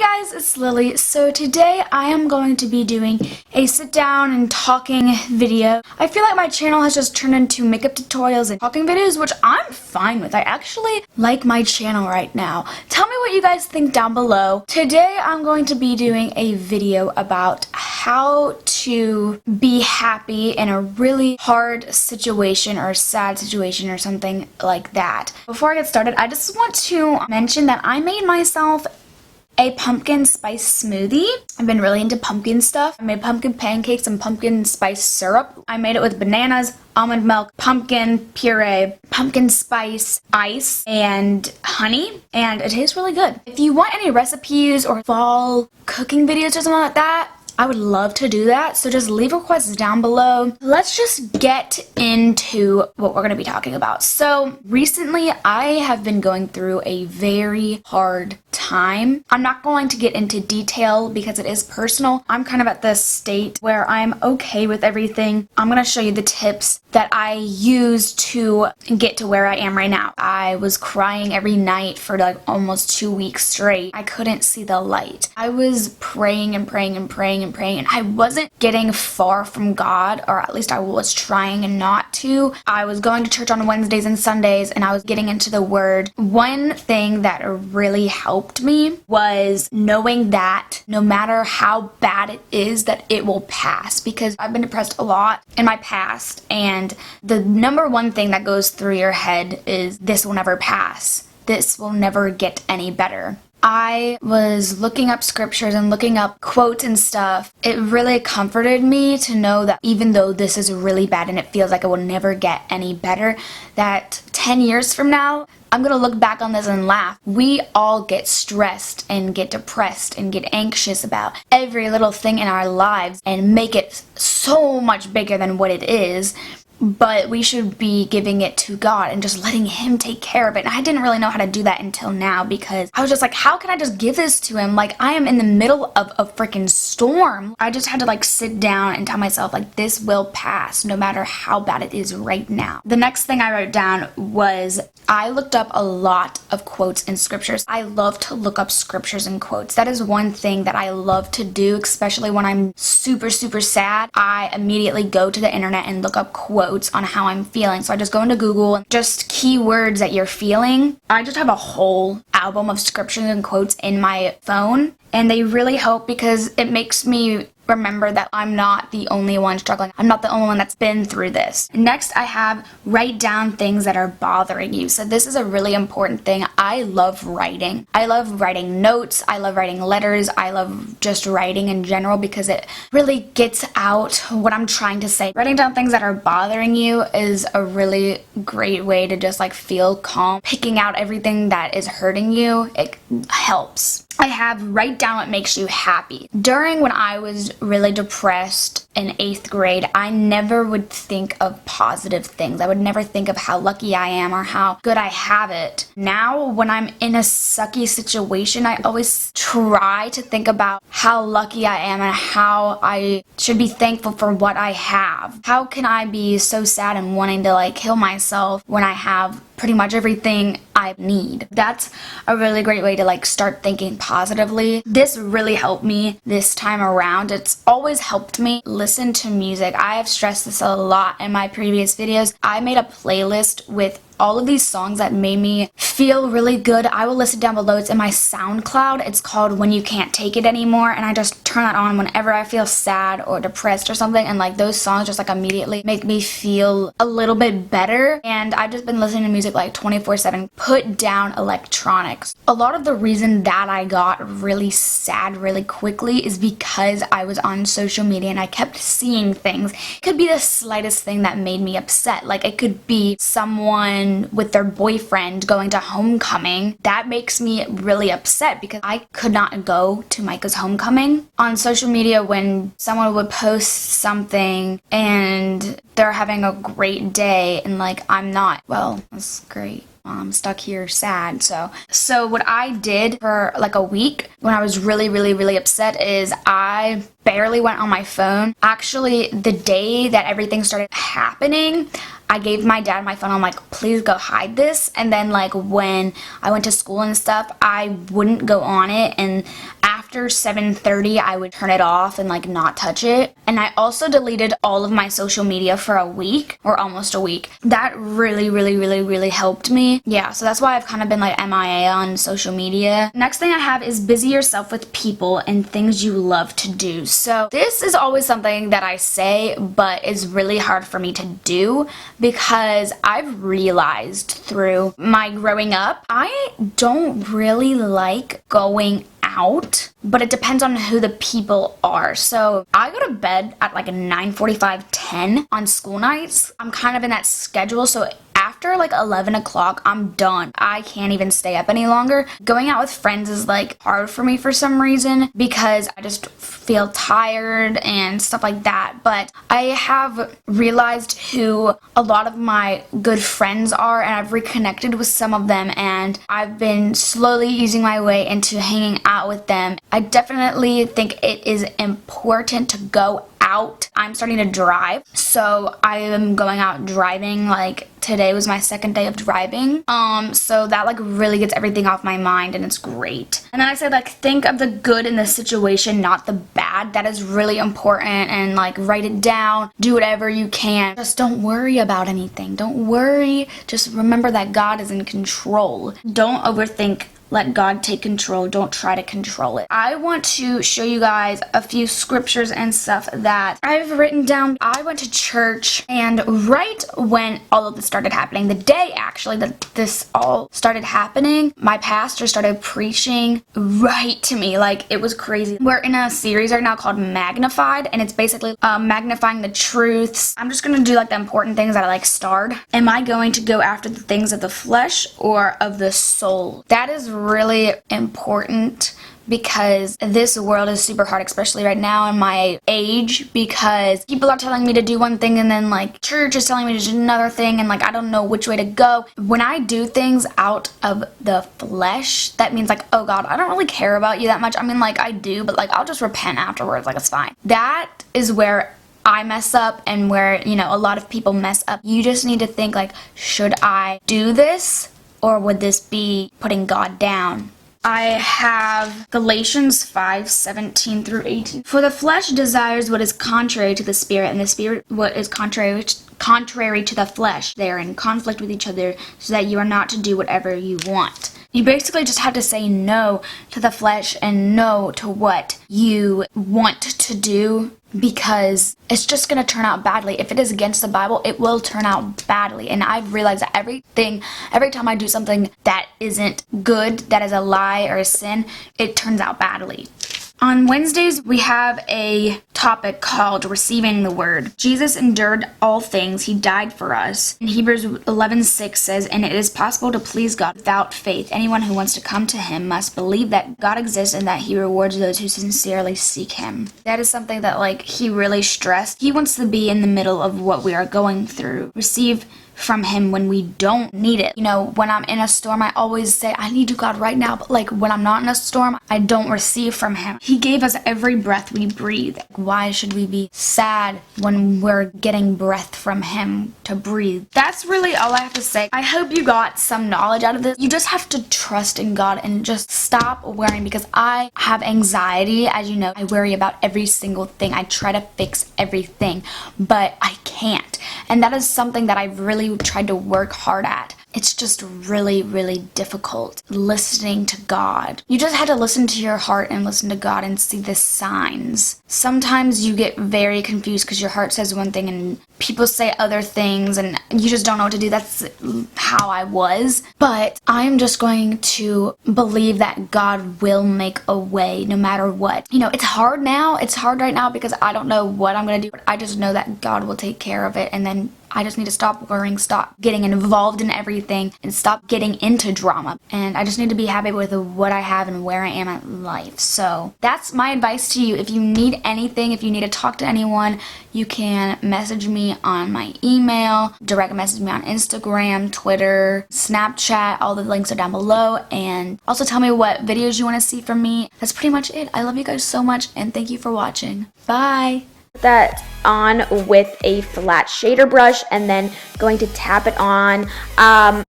guys, it's Lily. So today I am going to be doing a sit down and talking video. I feel like my channel has just turned into makeup tutorials and talking videos, which I'm fine with. I actually like my channel right now. Tell me what you guys think down below. Today I'm going to be doing a video about how to be happy in a really hard situation or sad situation or something like that. Before I get started, I just want to mention that I made myself a pumpkin spice smoothie. I've been really into pumpkin stuff. I made pumpkin pancakes and pumpkin spice syrup. I made it with bananas, almond milk, pumpkin puree, pumpkin spice ice, and honey, and it tastes really good. If you want any recipes or fall cooking videos or something like that, I would love to do that, so just leave requests down below. Let's just get into what we're going to be talking about. So recently I have been going through a very hard time. I'm not going to get into detail because it is personal. I'm kind of at this state where I'm okay with everything. I'm going to show you the tips that I use to get to where I am right now. I was crying every night for like almost 2 weeks straight. I couldn't see the light. I was praying and praying and praying and praying, and I wasn't getting far from God, or at least I was trying not to. I was going to church on Wednesdays and Sundays, and I was getting into the Word. One thing that really helped me was knowing that no matter how bad it is, that it will pass, because I've been depressed a lot in my past, and the number one thing that goes through your head is this will never pass. This will never get any better. I was looking up scriptures and looking up quotes and stuff. It really comforted me to know that even though this is really bad and it feels like it will never get any better, that 10 years from now, I'm going to look back on this and laugh. We all get stressed and get depressed and get anxious about every little thing in our lives and make it so much bigger than what it is. But we should be giving it to God and just letting Him take care of it. And I didn't really know how to do that until now, because I was just like, how can I just give this to Him? Like, I am in the middle of a freaking storm. I just had to like sit down and tell myself, like, this will pass no matter how bad it is right now. The next thing I wrote down was I looked up a lot of quotes and scriptures. I love to look up scriptures and quotes. That is one thing that I love to do, especially when I'm super, super sad. I immediately go to the internet and look up quotes on how I'm feeling. So I just go into Google and just keywords that you're feeling. I just have a whole album of scriptures and quotes in my phone, and they really help because it makes me remember that I'm not the only one struggling. I'm not the only one that's been through this. Next, I have write down things that are bothering you. So this is a really important thing. I love writing. I love writing notes. I love writing letters. I love just writing in general because it really gets out what I'm trying to say. Writing down things that are bothering you is a really great way to just like feel calm. Picking out everything that is hurting you, it helps. I have write down what makes you happy. During when I was really depressed in 8th grade, I never would think of positive things. I would never think of how lucky I am or how good I have it. Now, when I'm in a sucky situation, I always try to think about how lucky I am and how I should be thankful for what I have. How can I be so sad and wanting to like kill myself when I have pretty much everything I need? That's a really great way to like start thinking positively. This really helped me this time around. It's always helped me listen to music. I have stressed this a lot in my previous videos. I made a playlist with all of these songs that made me feel really good. I will list it down below. It's in my SoundCloud. It's called When You Can't Take It Anymore, and I just turn that on whenever I feel sad or depressed or something, and like those songs just like immediately make me feel a little bit better. And I've just been listening to music like 24/7. Put down electronics. A lot of the reason that I got really sad really quickly is because I was on social media and I kept seeing things. It could be the slightest thing that made me upset. Like it could be someone with their boyfriend going to homecoming. That makes me really upset because I could not go to Micah's homecoming. On social media, when someone would post something and they're having a great day and like I'm not, well, that's great. I'm stuck here sad. So what I did for like a week when I was really upset is I barely went on my phone. Actually, the day that everything started happening, I gave my dad my phone. I'm like, please go hide this. And then like when I went to school and stuff, I wouldn't go on it. And after after 7:30, I would turn it off and like not touch it. And I also deleted all of my social media for a week, or almost a week. That really helped me. Yeah, so that's why I've kind of been like MIA on social media. Next thing I have is busy yourself with people and things you love to do. So this is always something that I say, but it's really hard for me to do because I've realized through my growing up, I don't really like going out, but it depends on who the people are. So I go to bed at like 9:45, 10 on school nights. I'm kind of in that schedule, so after like 11 o'clock, I'm done. I can't even stay up any longer. Going out with friends is like hard for me for some reason because I just feel tired and stuff like that. But I have realized who a lot of my good friends are, and I've reconnected with some of them, and I've been slowly easing my way into hanging out with them. I definitely think it is important to go out. I'm starting to drive, so I am going out driving. Like today was my second day of driving, so that like really gets everything off my mind, and it's great. And then I said like think of the good in the situation, not the bad. That is really important, and like write it down, do whatever you can. Just don't worry about anything. Don't worry, just remember that God is in control. Don't overthink. Let God take control. Don't try to control it. I want to show you guys a few scriptures and stuff that I've written down. I went to church, and right when all of this started happening, the day actually that this all started happening, my pastor started preaching right to me. Like, it was crazy. We're in a series right now called Magnified, and it's basically magnifying the truths. I'm just going to do like the important things that I like starred. Am I going to go after the things of the flesh or of the soul? That is really important because this world is super hard, especially right now in my age, because people are telling me to do one thing and then like church is telling me to do another thing, and like I don't know which way to go. When I do things out of the flesh, that means like, oh God, I don't really care about you that much. I mean, like I do, but like I'll just repent afterwards, like it's fine. That is where I mess up, and where, you know, a lot of people mess up. You just need to think like, should I do this, or would this be putting God down? I have Galatians 5:17 through 18. For the flesh desires what is contrary to the spirit, and the spirit what is contrary to the flesh. They are in conflict with each other, so that you are not to do whatever you want. You basically just have to say no to the flesh and no to what you want to do, because it's just going to turn out badly. If it is against the Bible, it will turn out badly. And I've realized that every time I do something that isn't good, that is a lie or a sin, it turns out badly. On Wednesdays, we have a topic called Receiving the Word. Jesus endured all things. He died for us. In Hebrews 11:6 says, and it is possible to please God without faith. Anyone who wants to come to him must believe that God exists and that he rewards those who sincerely seek him. That is something that like he really stressed. He wants to be in the middle of what we are going through. Receive from him when we don't need it. You know, when I'm in a storm, I always say, I need you, God, right now. But like when I'm not in a storm, I don't receive from him. He gave us every breath we breathe. Why should we be sad when we're getting breath from him to breathe? That's really all I have to say. I hope you got some knowledge out of this. You just have to trust in God and just stop worrying, because I have anxiety. As you know, I worry about every single thing. I try to fix everything, but I can't. And that is something that I've really tried to work hard at. It's just really difficult listening to God. You just have to listen to your heart and listen to God and see the signs. Sometimes you get very confused because your heart says one thing and people say other things, and you just don't know what to do. That's how I was. But I'm just going to believe that God will make a way no matter what. You know, it's hard now. It's hard right now because I don't know what I'm going to do. But I just know that God will take care of it, and then I just need to stop worrying, stop getting involved in everything, and stop getting into drama. And I just need to be happy with what I have and where I am in life. So that's my advice to you. If you need anything, if you need to talk to anyone, you can message me on my email, direct message me on Instagram, Twitter, Snapchat. All the links are down below. And also tell me what videos you want to see from me. That's pretty much it. I love you guys so much, and thank you for watching. Bye. That on with a flat shader brush, and then going to tap it on.